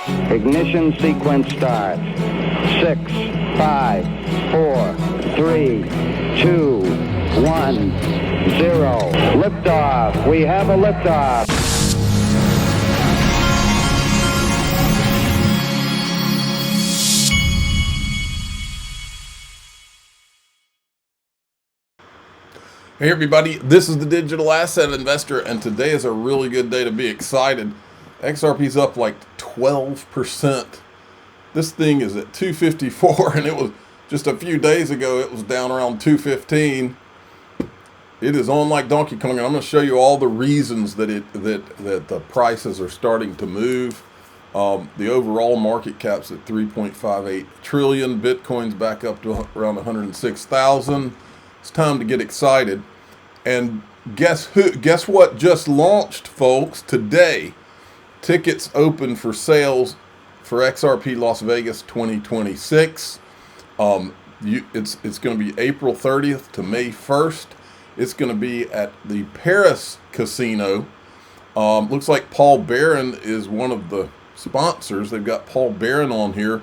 Ignition sequence start. 6, 5, 4, 3, 2, 1, 0. Liftoff. We have a liftoff. Hey everybody, this is the Digital Asset Investor, and today is a really good day to be excited. XRP's up like 12%. This thing is at 254, and it was just a few days ago, it was down around 215. It is on like Donkey Kong, and I'm going to show you all the reasons that the prices are starting to move. The overall market cap's at 3.58 trillion. Bitcoin's back up to around 106,000. It's time to get excited. And guess what just launched, folks? Today, tickets open for sales for XRP Las Vegas 2026. It's going to be April 30th to May 1st. It's going to be at the Paris casino. Looks like Paul Barron is one of the sponsors. They've got Paul Barron on here.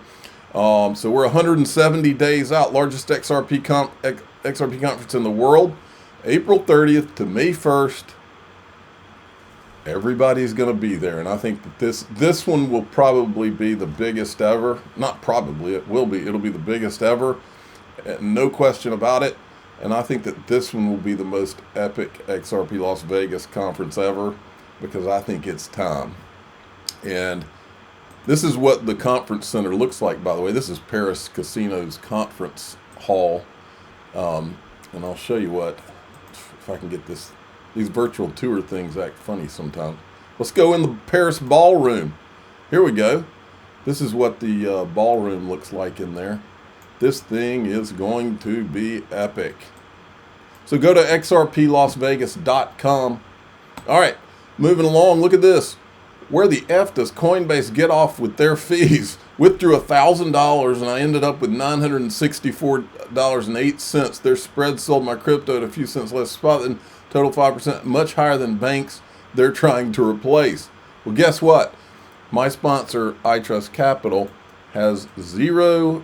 So we're 170 days out. Largest XRP conference in the world. April 30th to May 1st. Everybody's going to be there, and I think that this one will probably be the biggest ever. Not probably, it will be. It'll be the biggest ever, no question about it. And I think that this one will be the most epic XRP Las Vegas conference ever, because I think it's time. And this is what the conference center looks like, by the way. This is Paris Casino's conference hall. And I'll show you what, if I can get this. These virtual tour things act funny sometimes. Let's go in the Paris ballroom. Here we go. This is what the ballroom looks like in there. This thing is going to be epic. So go to xrplasvegas.com. All right, moving along. Look at this. Where the F does Coinbase get off with their fees? Withdrew $1,000 and I ended up with $964.08. Their spread sold my crypto at a few cents less spot than total 5%, much higher than banks they're trying to replace. Well, guess what? My sponsor, iTrustCapital, has $0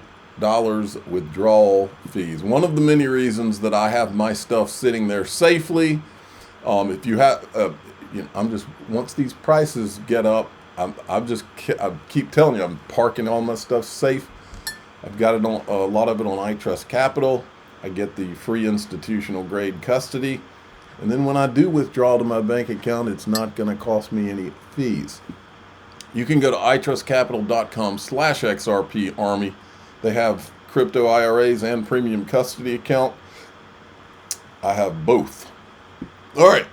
withdrawal fees. One of the many reasons that I have my stuff sitting there safely. If you have, I'm just, once these prices get up, I keep telling you, I'm parking all my stuff safe. I've got it on, a lot of it on iTrustCapital. I get the free institutional grade custody. And then when I do withdraw to my bank account, it's not going to cost me any fees. You can go to itrustcapital.com/XRP Army. They have crypto IRAs and premium custody account. I have both. All right.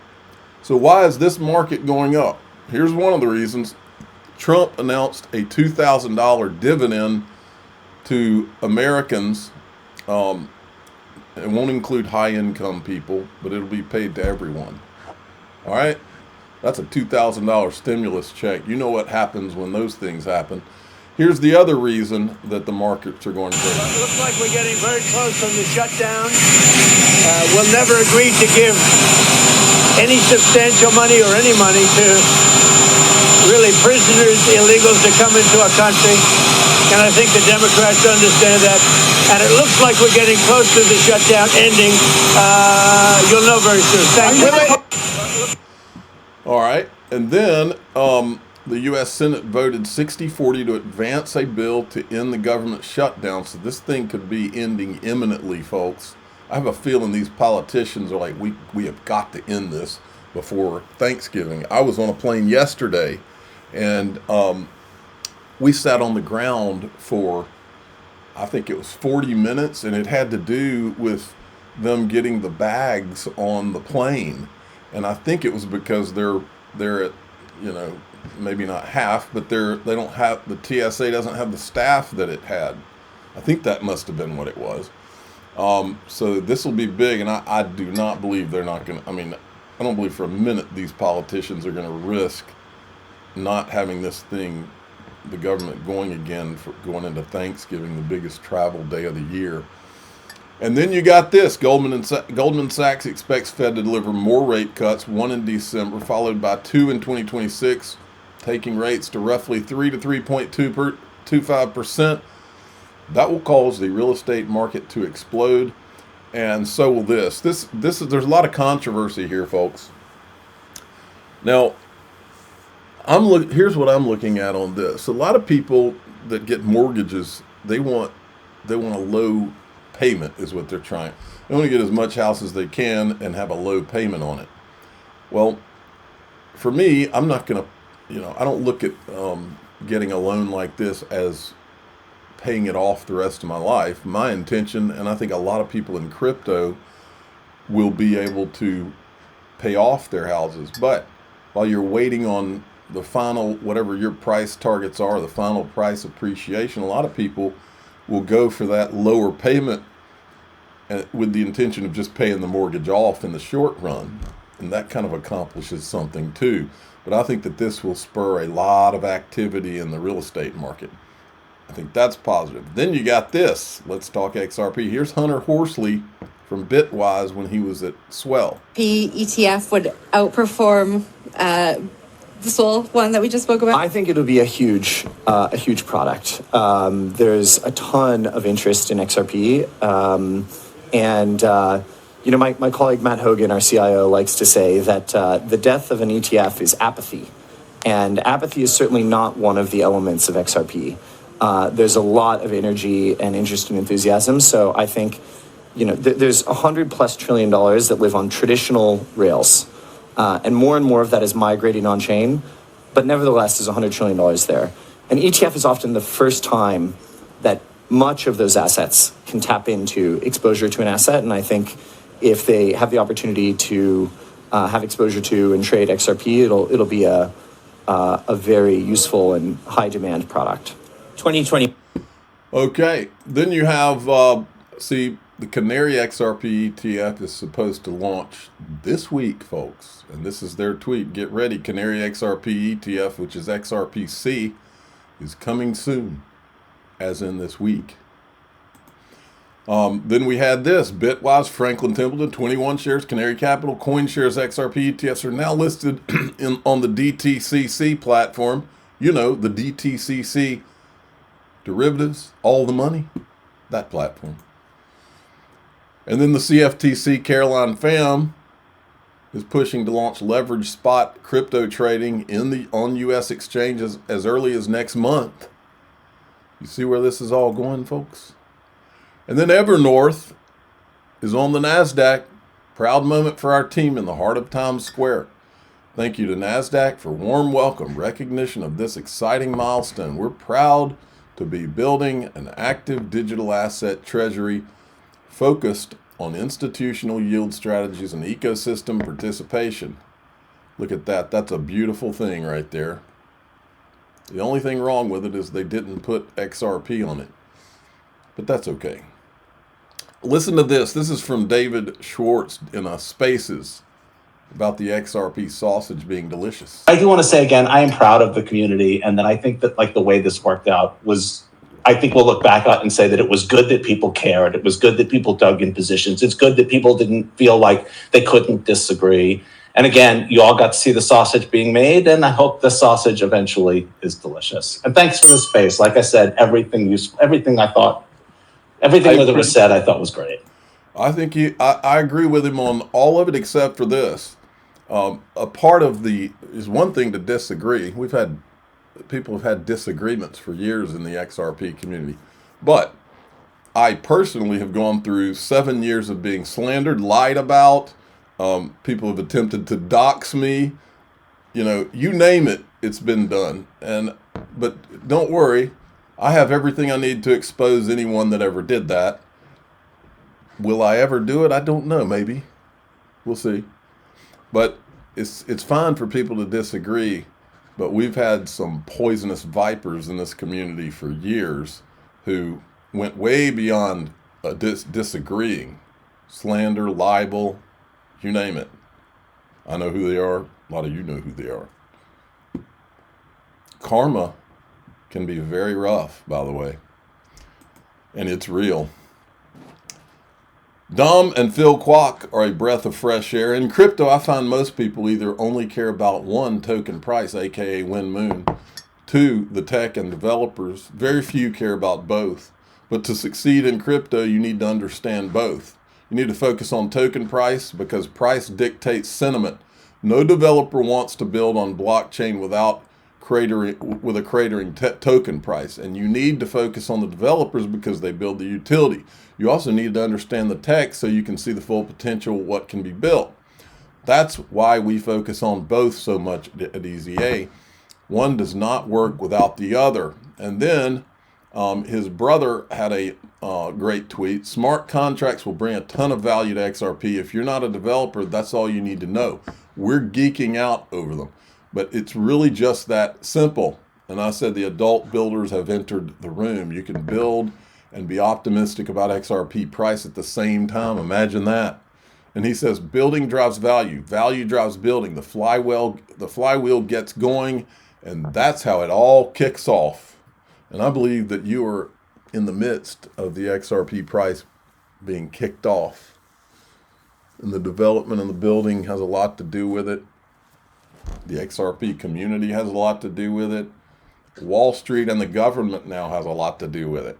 So why is this market going up? Here's one of the reasons. Trump announced a $2,000 dividend to Americans. It won't include high-income people, but it'll be paid to everyone. All right? That's a $2,000 stimulus check. You know what happens when those things happen. Here's the other reason that the markets are going to go. It looks like we're getting very close from the shutdown. We'll never agree to give any substantial money or any money to really prisoners, illegals that come into our country. And I think the Democrats understand that. And it looks like we're getting close to the shutdown ending. You'll know very soon. Thank you. All right. And then the U.S. Senate voted 60-40 to advance a bill to end the government shutdown. So this thing could be ending imminently, folks. I have a feeling these politicians are like, we have got to end this before Thanksgiving. I was on a plane yesterday, and we sat on the ground for, I think it was 40 minutes, and it had to do with them getting the bags on the plane. And I think it was because they're at, maybe not half, but they don't have, the TSA doesn't have the staff that it had. I think that must have been what it was. So this will be big, and I do not believe they're not going to, I don't believe for a minute these politicians are going to risk not having this thing, the government going again for going into Thanksgiving, the biggest travel day of the year. And then you got this. Goldman Sachs expects Fed to deliver more rate cuts, one in December, followed by two in 2026, taking rates to roughly 3 to 3.25%. That will cause the real estate market to explode, and so will this. There's a lot of controversy here, folks. Now, here's what I'm looking at on this. A lot of people that get mortgages, they want a low payment is what they're trying. They want to get as much house as they can and have a low payment on it. Well, for me, I'm not going to, I don't look at getting a loan like this as paying it off the rest of my life. My intention, and I think a lot of people in crypto will be able to pay off their houses. But while you're waiting on the final, whatever your price targets are, the final price appreciation, a lot of people will go for that lower payment with the intention of just paying the mortgage off in the short run. And that kind of accomplishes something too. But I think that this will spur a lot of activity in the real estate market. I think that's positive. Then you got this. Let's talk XRP. Here's Hunter Horsley from Bitwise when he was at Swell. ETF would outperform the Sol one that we just spoke about? I think it'll be a huge product. There's a ton of interest in XRP. My colleague Matt Hogan, our CIO, likes to say that the death of an ETF is apathy. And apathy is certainly not one of the elements of XRP. There's a lot of energy and interest and enthusiasm. So I think, there's $100+ trillion that live on traditional rails. And more of that is migrating on chain. But nevertheless, there's $100 trillion there. An ETF is often the first time that much of those assets can tap into exposure to an asset. And I think if they have the opportunity to have exposure to and trade XRP, it'll be a very useful and high demand product. 2020. Okay, then you have the Canary XRP ETF is supposed to launch this week, folks, and this is their tweet. Get ready, Canary XRP ETF, which is XRPC, is coming soon, as in this week. Then we had this, Bitwise, Franklin Templeton, 21 shares, Canary Capital, CoinShares XRP ETFs are now listed on the DTCC platform. The DTCC derivatives, all the money, that platform. And then the CFTC Caroline FAM is pushing to launch leverage spot crypto trading on U.S. exchanges as early as next month. You see where this is all going, folks? And then Evernorth is on the NASDAQ. Proud moment for our team in the heart of Times Square. Thank you to NASDAQ for warm welcome, recognition of this exciting milestone. We're proud to be building an active digital asset treasury focused on institutional yield strategies and ecosystem participation. Look at that. That's a beautiful thing right there. The only thing wrong with it is they didn't put XRP on it. But that's okay. Listen to this. This is from David Schwartz in Spaces about the XRP sausage being delicious. I do want to say again, I am proud of the community, and that I think that the way this worked out was, I think we'll look back on and say that it was good that people cared. It was good that people dug in positions. It's good that people didn't feel like they couldn't disagree. And again, you all got to see the sausage being made, and I hope the sausage eventually is delicious. And thanks for the space. Like I said, everything that was said, I thought was great. I think I agree with him on all of it except for this. A part of is one thing to disagree. People have had disagreements for years in the XRP community, but I personally have gone through 7 years of being slandered, lied about. People have attempted to dox me. You name it, it's been done. But don't worry, I have everything I need to expose anyone that ever did that. Will I ever do it? I don't know. Maybe. We'll see. But it's fine for people to disagree. But we've had some poisonous vipers in this community for years who went way beyond disagreeing. Slander, libel, you name it. I know who they are. A lot of you know who they are. Karma can be very rough, by the way. And it's real. Dom and Phil Kwok are a breath of fresh air. In crypto, I find most people either only care about one token price, aka Win Moon, two, the tech and developers. Very few care about both. But to succeed in crypto, you need to understand both. You need to focus on token price because price dictates sentiment. No developer wants to build on blockchain without cratering token price, and you need to focus on the developers because they build the utility. You also need to understand the tech so you can see the full potential of what can be built. That's why we focus on both so much at EZA. One does not work without the other. And then his brother had a great tweet. Smart contracts will bring a ton of value to XRP. If you're not a developer, that's all you need to know. We're geeking out over them. But it's really just that simple. And I said the adult builders have entered the room. You can build and be optimistic about XRP price at the same time. Imagine that. And he says building drives value. Value drives building. The flywheel gets going, and that's how it all kicks off. And I believe that you are in the midst of the XRP price being kicked off. And the development and the building has a lot to do with it. The XRP community has a lot to do with it. Wall Street and the government now has a lot to do with it.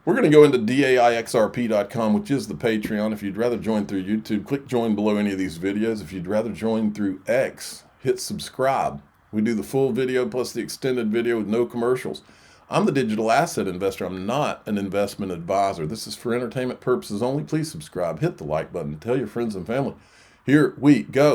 We're going to go into daixrp.com, which is the Patreon. If you'd rather join through YouTube, click join below any of these videos. If you'd rather join through X, hit subscribe. We do the full video plus the extended video with no commercials. I'm the digital asset investor. I'm not an investment advisor. This is for entertainment purposes only. Please subscribe, hit the like button, tell your friends and family. Here we go.